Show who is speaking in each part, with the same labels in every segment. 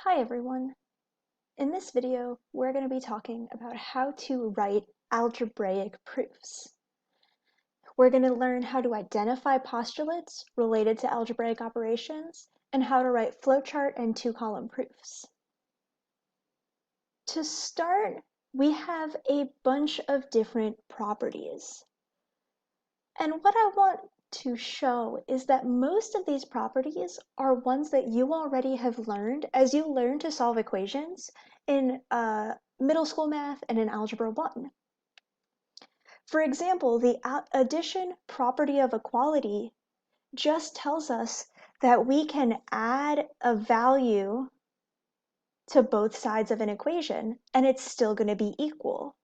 Speaker 1: Hi everyone! In this video, we're going to be talking about how to write algebraic proofs. We're going to learn how to identify postulates related to algebraic operations and how to write flowchart and two-column proofs. To start, we have a bunch of different properties. And what I want to show is that most of these properties are ones that you already have learned as you learn to solve equations in middle school math and in Algebra 1. For example, the addition property of equality just tells us that we can add a value to both sides of an equation and it's still going to be equal.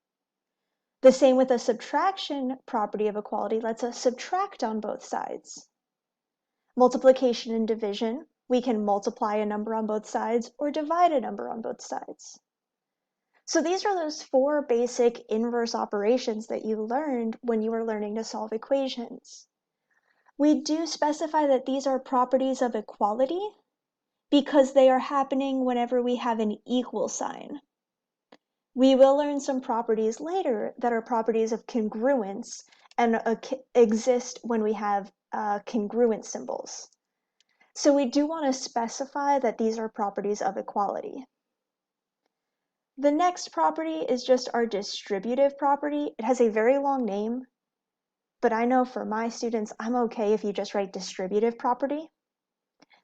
Speaker 1: The same with the subtraction property of equality lets us subtract on both sides. Multiplication and division, we can multiply a number on both sides or divide a number on both sides. So these are those four basic inverse operations that you learned when you were learning to solve equations. We do specify that these are properties of equality because they are happening whenever we have an equal sign. We will learn some properties later that are properties of congruence and exist when we have congruent symbols. So we do want to specify that these are properties of equality. The next property is just our distributive property. It has a very long name, but I know for my students, I'm okay if you just write distributive property.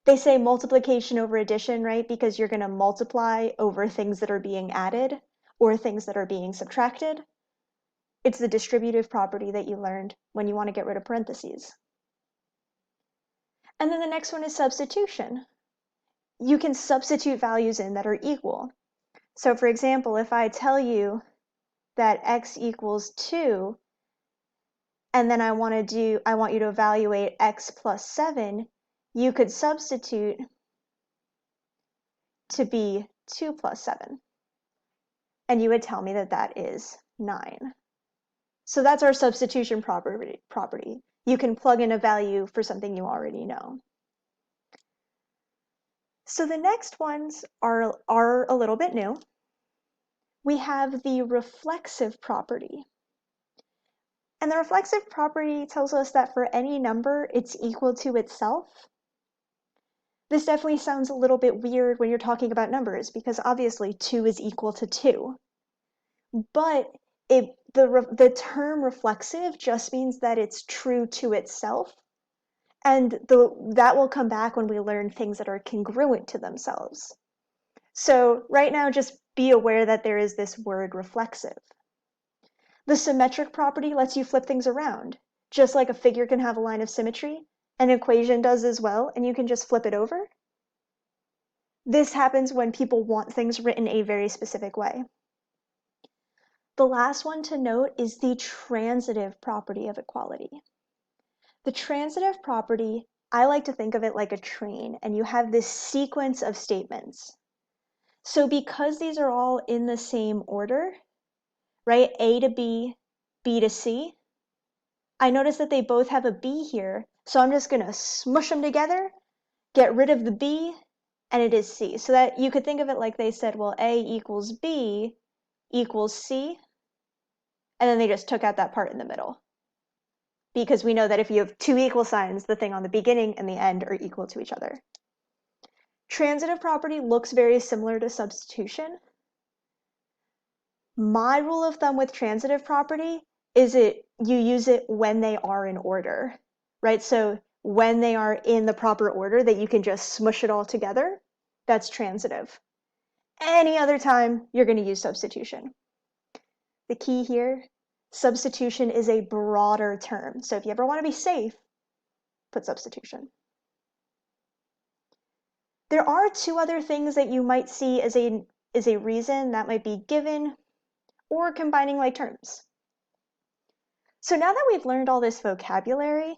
Speaker 1: They say multiplication over addition, right? Because you're going to multiply over things that are being added or things that are being subtracted. It's the distributive property that you learned when you want to get rid of parentheses. And then the next one is substitution. You can substitute values in that are equal. So for example, if I tell you that x equals 2, and then I want you to evaluate x plus 7, you could substitute to be 2 plus 7. And you would tell me that that is 9. So that's our substitution property. You can plug in a value for something you already know. So the next ones are a little bit new. We have the reflexive property. And the reflexive property tells us that for any number, it's equal to itself. This definitely sounds a little bit weird when you're talking about numbers because obviously 2 is equal to 2. But the term reflexive just means that it's true to itself. And that will come back when we learn things that are congruent to themselves. So right now, just be aware that there is this word reflexive. The symmetric property lets you flip things around. Just like a figure can have a line of symmetry, an equation does as well, and you can just flip it over. This happens when people want things written a very specific way. The last one to note is the transitive property of equality. The transitive property, I like to think of it like a train, and you have this sequence of statements. So because these are all in the same order, right, A to B, B to C, I notice that they both have a B here, so I'm just going to smush them together, get rid of the B, and it is C. So that you could think of it like they said, well, A equals B equals C, and then they just took out that part in the middle. Because we know that if you have two equal signs, the thing on the beginning and the end are equal to each other. Transitive property looks very similar to substitution. My rule of thumb with transitive property is you use it when they are in order, right? So when they are in the proper order that you can just smush it all together, that's transitive. Any other time, you're going to use substitution. The key here, substitution is a broader term. So if you ever want to be safe, put substitution. There are two other things that you might see as a reason that might be given or combining like terms. So now that we've learned all this vocabulary,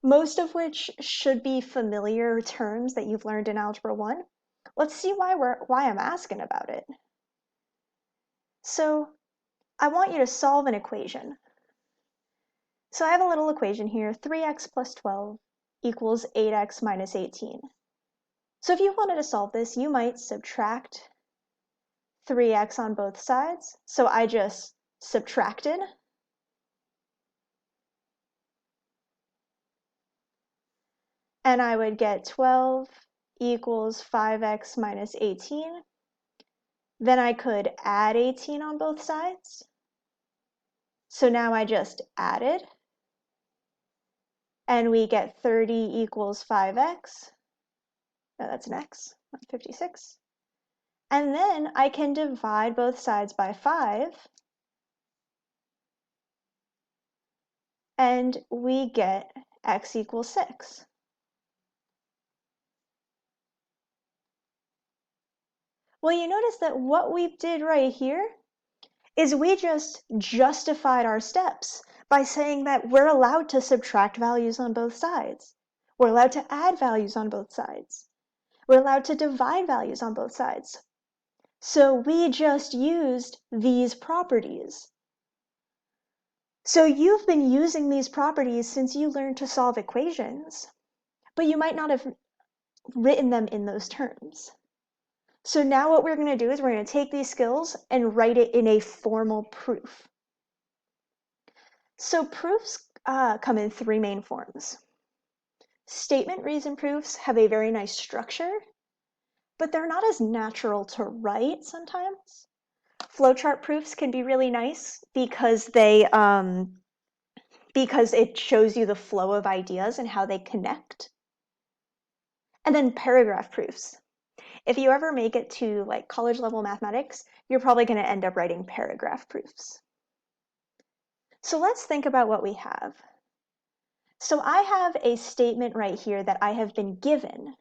Speaker 1: most of which should be familiar terms that you've learned in Algebra 1, let's see why I'm asking about it. So I want you to solve an equation. So I have a little equation here, 3x plus 12 equals 8x minus 18. So if you wanted to solve this, you might subtract 3x on both sides. So I just subtracted. And I would get 12 equals 5x minus 18. Then I could add 18 on both sides. So now I just added. And we get 30 equals 5x. No, that's an x, 56. And then I can divide both sides by 5. And we get x equals 6. Well, you notice that what we did right here is we just justified our steps by saying that we're allowed to subtract values on both sides. We're allowed to add values on both sides. We're allowed to divide values on both sides. So we just used these properties. So you've been using these properties since you learned to solve equations, but you might not have written them in those terms. So now what we're going to do is we're going to take these skills and write it in a formal proof. So proofs come in three main forms. Statement reason proofs have a very nice structure, but they're not as natural to write sometimes. Flowchart proofs can be really nice because because it shows you the flow of ideas and how they connect. And then paragraph proofs. If you ever make it to like college level mathematics, you're probably going to end up writing paragraph proofs. So let's think about what we have. So I have a statement right here that I have been given,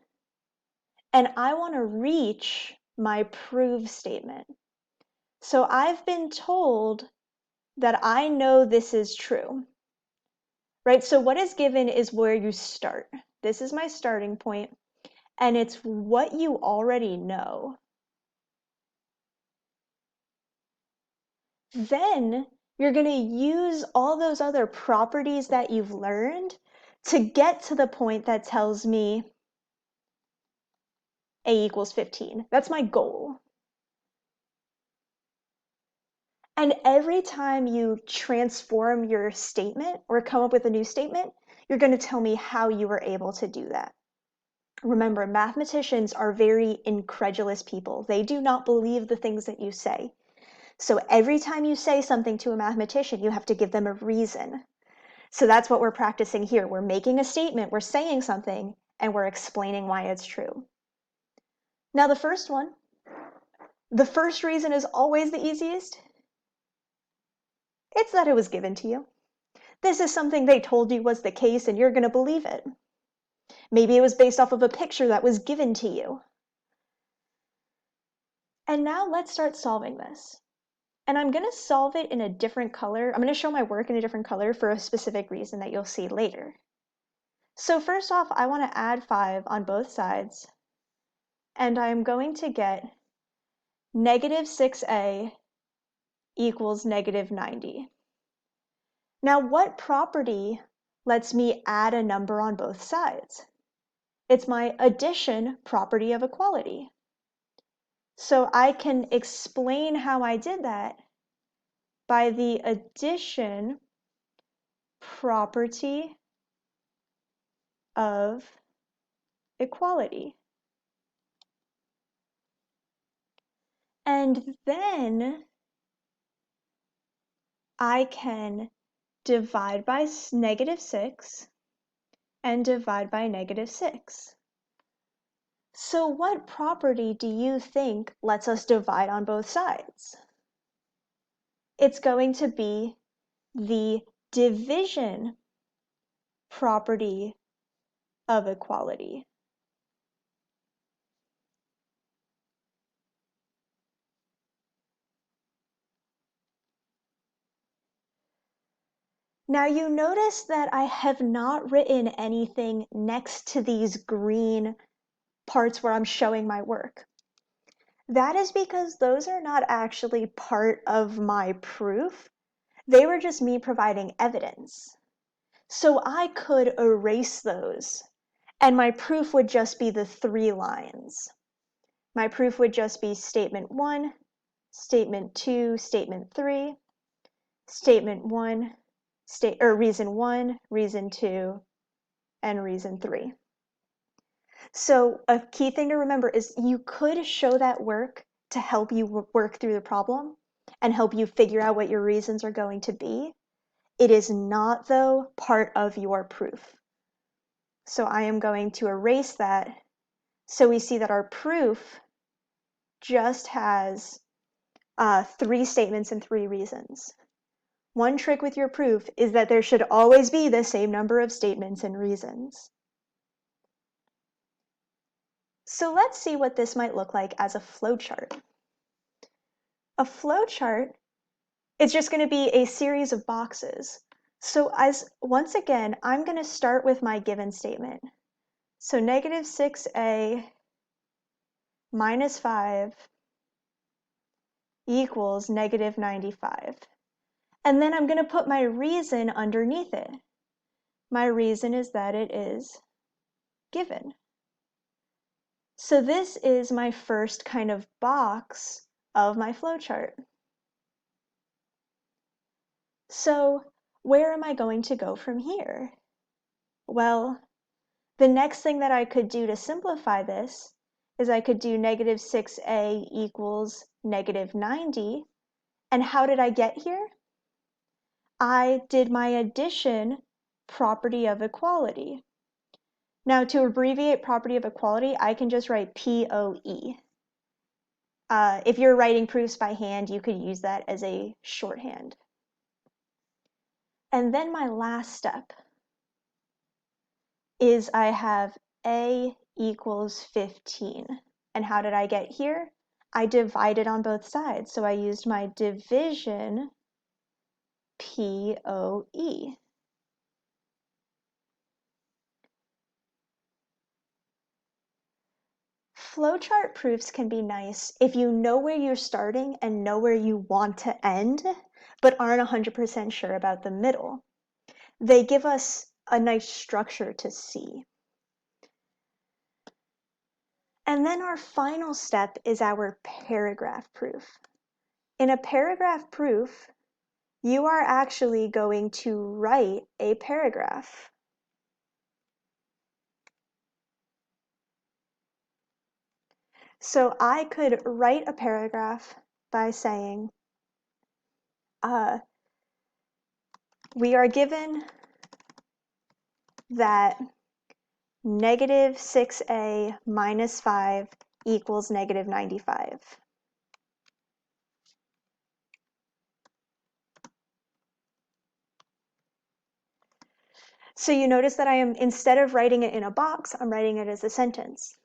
Speaker 1: and I want to reach my prove statement. So I've been told that I know this is true, right? So what is given is where you start. This is my starting point, and it's what you already know. Then you're going to use all those other properties that you've learned to get to the point that tells me a equals 15. That's my goal. And every time you transform your statement or come up with a new statement, you're going to tell me how you were able to do that. Remember, mathematicians are very incredulous people. They do not believe the things that you say. So every time you say something to a mathematician, you have to give them a reason. So that's what we're practicing here. We're making a statement, we're saying something, and we're explaining why it's true. Now the first one, the first reason is always the easiest. It's that it was given to you. This is something they told you was the case and you're going to believe it. Maybe it was based off of a picture that was given to you. And now let's start solving this. And I'm going to solve it in a different color. I'm going to show my work in a different color for a specific reason that you'll see later. So first off, I want to add 5 on both sides. And I'm going to get negative 6a equals negative 90. Now, what property lets me add a number on both sides? It's my addition property of equality. So I can explain how I did that by the addition property of equality. And then I can divide by negative 6 and divide by negative 6. So what property do you think lets us divide on both sides? It's going to be the division property of equality. Now you notice that I have not written anything next to these green parts where I'm showing my work. That is because those are not actually part of my proof. They were just me providing evidence. So I could erase those And my proof would just be the 3 lines. My proof would just be statement 1, statement 2, statement 3, statement 1, reason 1, reason 2, and reason 3. So a key thing to remember is you could show that work to help you work through the problem and help you figure out what your reasons are going to be. It is not, though, part of your proof. So I am going to erase that so we see that our proof just has 3 statements and 3 reasons. One trick with your proof is that there should always be the same number of statements and reasons. So let's see what this might look like as a flowchart. A flowchart is just going to be a series of boxes. So once again, I'm going to start with my given statement. So negative 6a minus 5 equals negative 95. And then I'm going to put my reason underneath it. My reason is that it is given. So this is my first kind of box of my flowchart. So where am I going to go from here? Well, the next thing that I could do to simplify this is I could do negative 6a equals negative 90. And how did I get here? I did my addition property of equality. Now, to abbreviate property of equality, I can just write POE. If you're writing proofs by hand, you could use that as a shorthand. And then my last step is I have A equals 15. And how did I get here? I divided on both sides. So I used my division POE. Flowchart proofs can be nice if you know where you're starting and know where you want to end, but aren't 100% sure about the middle. They give us a nice structure to see. And then our final step is our paragraph proof. In a paragraph proof, you are actually going to write a paragraph. So I could write a paragraph by saying, we are given that negative 6a minus 5 equals negative 95. So you notice that I am, instead of writing it in a box, I'm writing it as a sentence.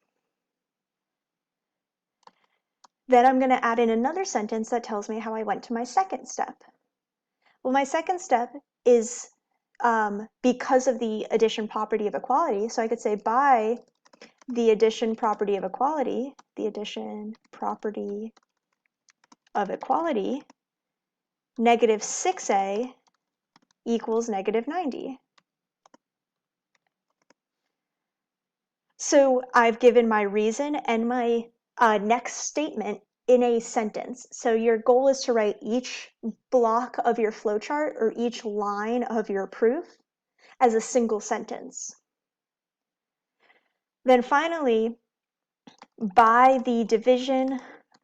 Speaker 1: Then I'm going to add in another sentence that tells me how I went to my second step. Well, my second step is because of the addition property of equality. So I could say by the addition property of equality, negative 6a equals negative 90. So I've given my reason and my next statement in a sentence. So your goal is to write each block of your flowchart or each line of your proof as a single sentence. Then finally, by the division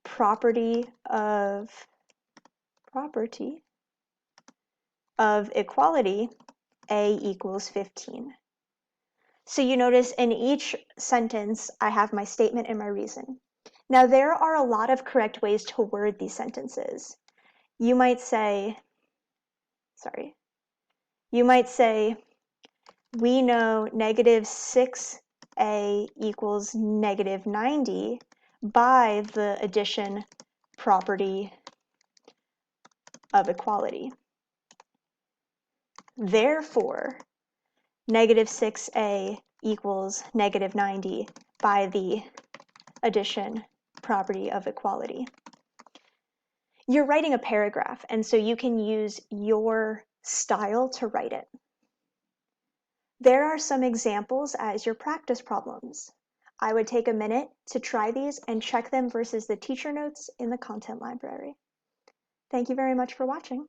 Speaker 1: property of equality, A equals 15. So you notice in each sentence, I have my statement and my reason. Now there are a lot of correct ways to word these sentences. You might say, we know negative 6a equals negative 90 by the addition property of equality. Therefore, negative 6a equals negative 90 by the addition property of equality. You're writing a paragraph, and so you can use your style to write it. There are some examples as your practice problems. I would take a minute to try these and check them versus the teacher notes in the content library. Thank you very much for watching.